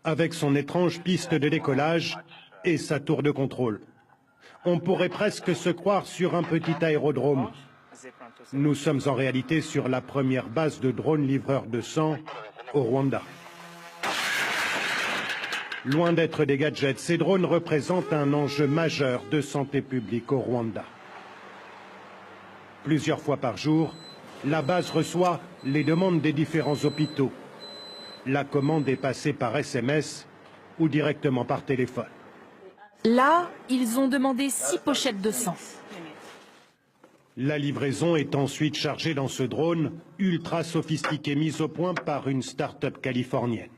avec son étrange piste de décollage et sa tour de contrôle. On pourrait presque se croire sur un petit aérodrome. Nous sommes en réalité sur la première base de drones livreurs de sang au Rwanda. Loin d'être des gadgets, ces drones représentent un enjeu majeur de santé publique au Rwanda. Plusieurs fois par jour, la base reçoit les demandes des différents hôpitaux. La commande est passée par SMS ou directement par téléphone. Là, ils ont demandé 6 pochettes de sang. La livraison est ensuite chargée dans ce drone ultra sophistiqué mis au point par une start-up californienne.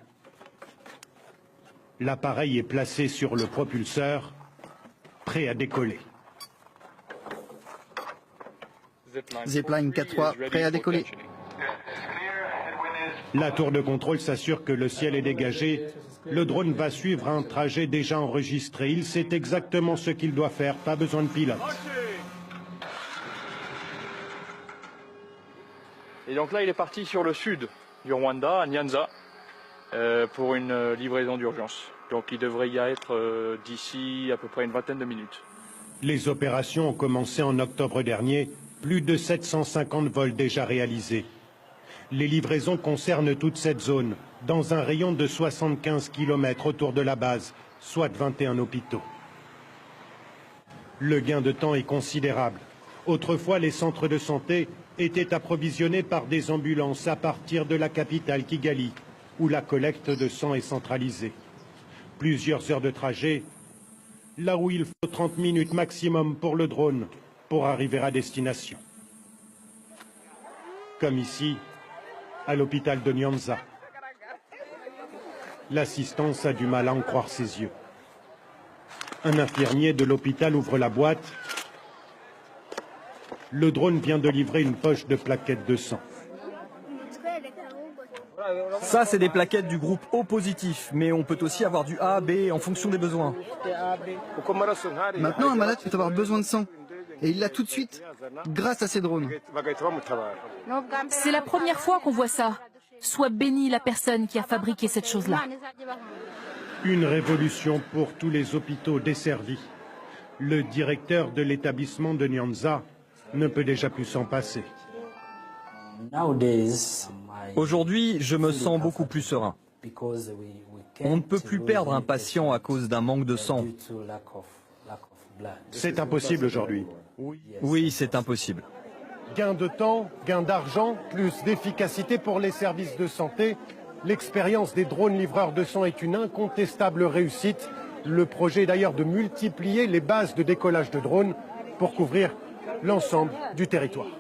L'appareil est placé sur le propulseur, prêt à décoller. Zipline 4-3, prêt à décoller. La tour de contrôle s'assure que le ciel est dégagé. Le drone va suivre un trajet déjà enregistré. Il sait exactement ce qu'il doit faire, pas besoin de pilote. Et donc là, il est parti sur le sud du Rwanda, à Nyanza, pour une livraison d'urgence. Donc il devrait y être d'ici à peu près une vingtaine de minutes. Les opérations ont commencé en octobre dernier. Plus de 750 vols déjà réalisés. Les livraisons concernent toute cette zone, dans un rayon de 75 km autour de la base, soit 21 hôpitaux. Le gain de temps est considérable. Autrefois, les centres de santé étaient approvisionnés par des ambulances à partir de la capitale Kigali, où la collecte de sang est centralisée. Plusieurs heures de trajet, là où il faut 30 minutes maximum pour le drone, pour arriver à destination. Comme ici, à l'hôpital de Nyanza. L'assistance a du mal à en croire ses yeux. Un infirmier de l'hôpital ouvre la boîte. Le drone vient de livrer une poche de plaquettes de sang. Ça, c'est des plaquettes du groupe O positif, mais on peut aussi avoir du A, B en fonction des besoins. Maintenant, un malade peut avoir besoin de sang. Et il l'a tout de suite, grâce à ces drones. C'est la première fois qu'on voit ça. Soit bénie la personne qui a fabriqué cette chose-là. Une révolution pour tous les hôpitaux desservis. Le directeur de l'établissement de Nyanza ne peut déjà plus s'en passer. Aujourd'hui, je me sens beaucoup plus serein. On ne peut plus perdre un patient à cause d'un manque de sang. C'est impossible aujourd'hui. Oui, c'est impossible. Gain de temps, gain d'argent, plus d'efficacité pour les services de santé. L'expérience des drones livreurs de sang est une incontestable réussite. Le projet est d'ailleurs de multiplier les bases de décollage de drones pour couvrir l'ensemble du territoire.